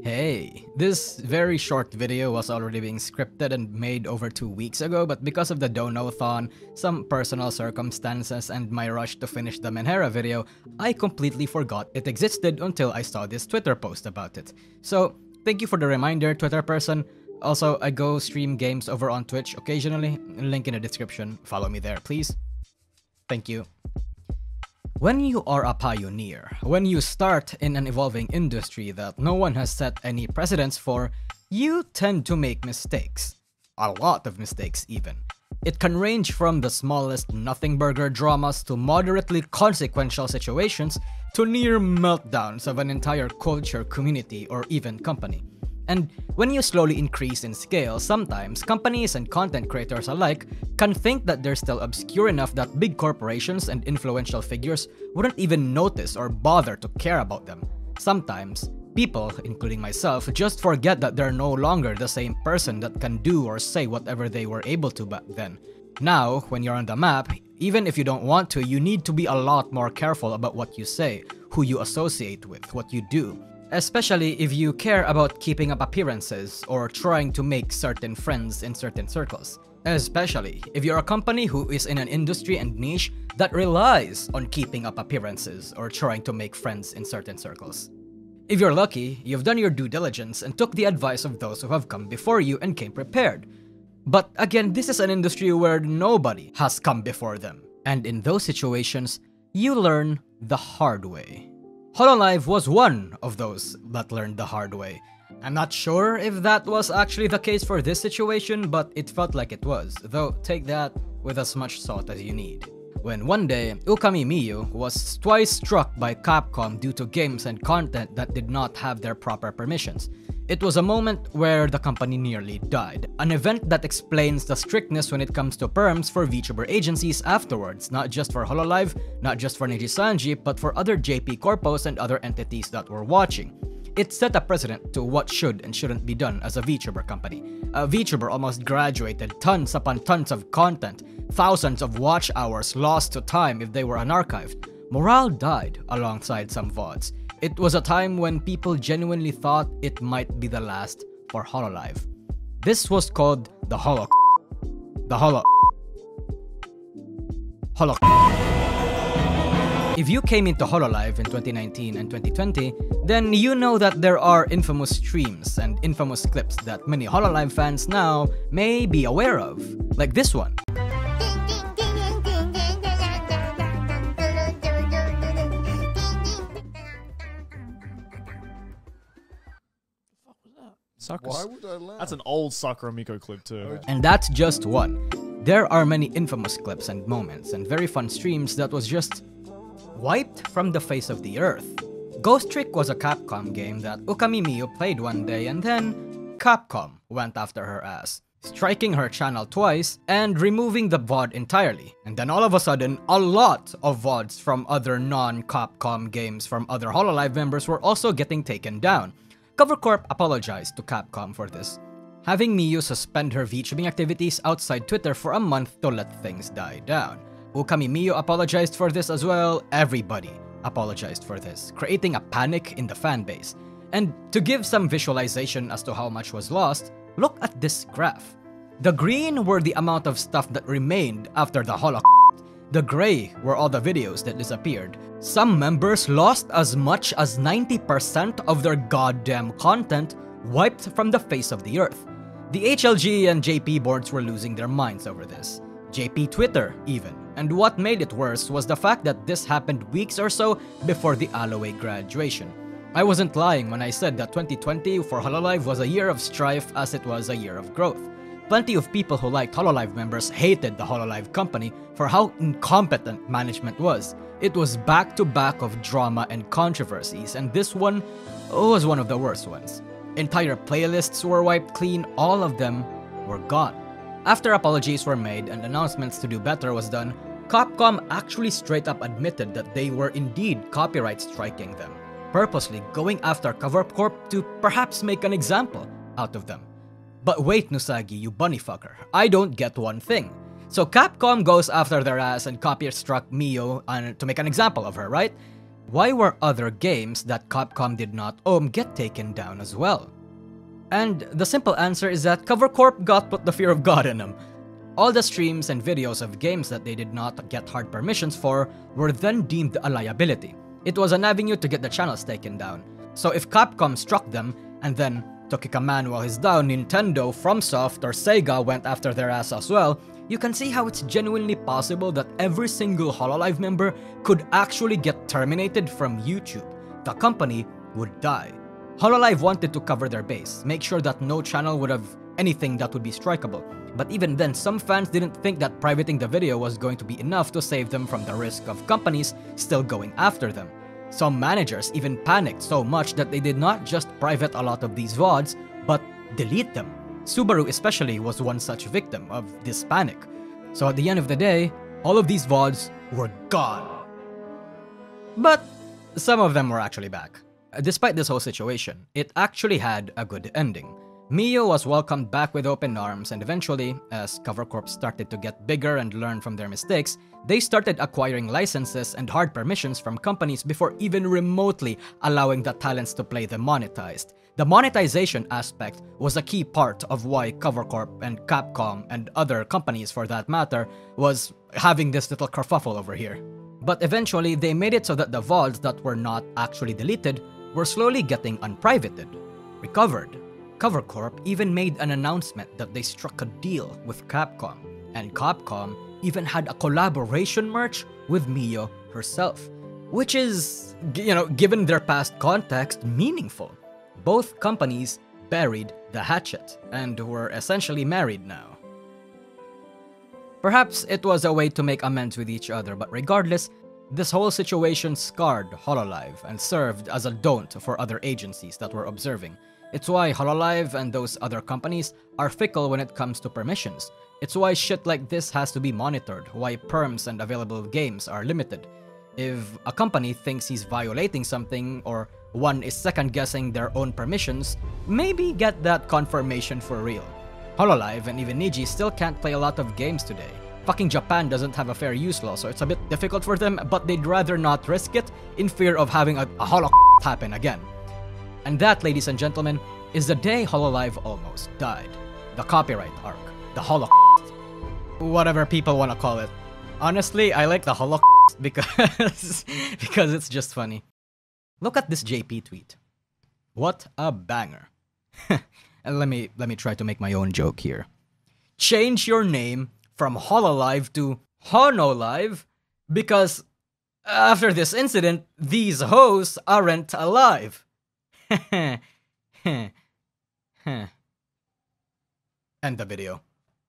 Hey, this very short video was already being scripted and made over 2 weeks ago, but because of the Dono-thon, some personal circumstances, and my rush to finish the Menhera video, I completely forgot it existed until I saw this Twitter post about it. So, thank you for the reminder, Twitter person. Also, I go stream games over on Twitch occasionally, link in the description, follow me there please. Thank you. When you are a pioneer, when you start in an evolving industry that no one has set any precedents for, you tend to make mistakes. A lot of mistakes even. It can range from the smallest nothing burger dramas to moderately consequential situations to near meltdowns of an entire culture, community, or even company. And when you slowly increase in scale, sometimes companies and content creators alike can think that they're still obscure enough that big corporations and influential figures wouldn't even notice or bother to care about them. Sometimes, people, including myself, just forget that they're no longer the same person that can do or say whatever they were able to back then. Now, when you're on the map, even if you don't want to, you need to be a lot more careful about what you say, who you associate with, what you do. Especially if you care about keeping up appearances or trying to make certain friends in certain circles. Especially if you're a company who is in an industry and niche that relies on keeping up appearances or trying to make friends in certain circles. If you're lucky, you've done your due diligence and took the advice of those who have come before you and came prepared. But again, this is an industry where nobody has come before them. And in those situations, you learn the hard way. Hololive was one of those that learned the hard way. I'm not sure if that was actually the case for this situation, but it felt like it was, though take that with as much salt as you need. When one day, Ukami Miyu was twice struck by Capcom due to games and content that did not have their proper permissions. It was a moment where the company nearly died, an event that explains the strictness when it comes to perms for VTuber agencies afterwards, not just for Hololive, not just for Nijisanji, but for other JP Corpos and other entities that were watching. It set a precedent to what should and shouldn't be done as a VTuber company. A VTuber almost graduated tons upon tons of content, thousands of watch hours lost to time if they were unarchived. Morale died alongside some VODs. It was a time when people genuinely thought it might be the last for Hololive. This was called the Holo. If you came into Hololive in 2019 and 2020, then you know that there are infamous streams and infamous clips that many Hololive fans now may be aware of, like this one. Why would I laugh? That's an old Sakura Miko clip too. And that's just one. There are many infamous clips and moments and very fun streams that was just wiped from the face of the earth. Ghost Trick was a Capcom game that Ukami Miyu played one day and then Capcom went after her ass, striking her channel twice and removing the VOD entirely. And then all of a sudden, a lot of VODs from other non-Capcom games from other Hololive members were also getting taken down. Cover Corp apologized to Capcom for this, having Miyu suspend her VTubing activities outside Twitter for a month to let things die down. Ukami Miyu apologized for this as well, everybody apologized for this, creating a panic in the fanbase. And to give some visualization as to how much was lost, look at this graph. The green were the amount of stuff that remained after the Holo. The gray were all the videos that disappeared. Some members lost as much as 90% of their goddamn content wiped from the face of the earth. The HLG and JP boards were losing their minds over this. JP Twitter, even. And what made it worse was the fact that this happened weeks or so before the Aloe graduation. I wasn't lying when I said that 2020 for Hololive was a year of strife as it was a year of growth. Plenty of people who liked Hololive members hated the Hololive company for how incompetent management was. It was back-to-back of drama and controversies, and this one was one of the worst ones. Entire playlists were wiped clean, all of them were gone. After apologies were made and announcements to do better was done, Capcom actually straight up admitted that they were indeed copyright striking them, purposely going after Cover Corp to perhaps make an example out of them. But wait, Nusagi, you bunny fucker, I don't get one thing. So Capcom goes after their ass and copyright struck Miyu to make an example of her, right? Why were other games that Capcom did not own get taken down as well? And the simple answer is that Cover Corp got put the fear of God in them. All the streams and videos of games that they did not get hard permissions for were then deemed a liability. It was an avenue to get the channels taken down. So if Capcom struck them, and then, to kick a man while he's down, Nintendo, FromSoft, or Sega went after their ass as well, you can see how it's genuinely possible that every single Hololive member could actually get terminated from YouTube. The company would die. Hololive wanted to cover their base, make sure that no channel would have anything that would be strikeable. But even then, some fans didn't think that privating the video was going to be enough to save them from the risk of companies still going after them. Some managers even panicked so much that they did not just private a lot of these VODs, but delete them. Subaru especially was one such victim of this panic. So at the end of the day, all of these VODs were gone. But some of them were actually back. Despite this whole situation, it actually had a good ending. Mio was welcomed back with open arms, and eventually, as Cover Corp started to get bigger and learn from their mistakes, they started acquiring licenses and hard permissions from companies before even remotely allowing the talents to play them monetized. The monetization aspect was a key part of why Cover Corp and Capcom and other companies for that matter was having this little kerfuffle over here. But eventually, they made it so that the VODs that were not actually deleted were slowly getting unprivated, recovered. Cover Corp even made an announcement that they struck a deal with Capcom, and Capcom even had a collaboration merch with Mio herself, which is, given their past context, meaningful. Both companies buried the hatchet and were essentially married now. Perhaps it was a way to make amends with each other, but regardless, this whole situation scarred Hololive and served as a don't for other agencies that were observing. It's why Hololive and those other companies are fickle when it comes to permissions. It's why shit like this has to be monitored, why perms and available games are limited. If a company thinks he's violating something, or one is second-guessing their own permissions, maybe get that confirmation for real. Hololive and even Niji still can't play a lot of games today. Fucking Japan doesn't have a fair use law, so it's a bit difficult for them, but they'd rather not risk it in fear of having a holocaust happen again. And that, ladies and gentlemen, is the day Hololive almost died. The copyright arc. The Holocaust. Whatever people want to call it. Honestly, I like the Holocaust because it's just funny. Look at this JP tweet. What a banger. And let me try to make my own joke here. Change your name from Hololive to Honolive because after this incident, these hoes aren't alive. End the video.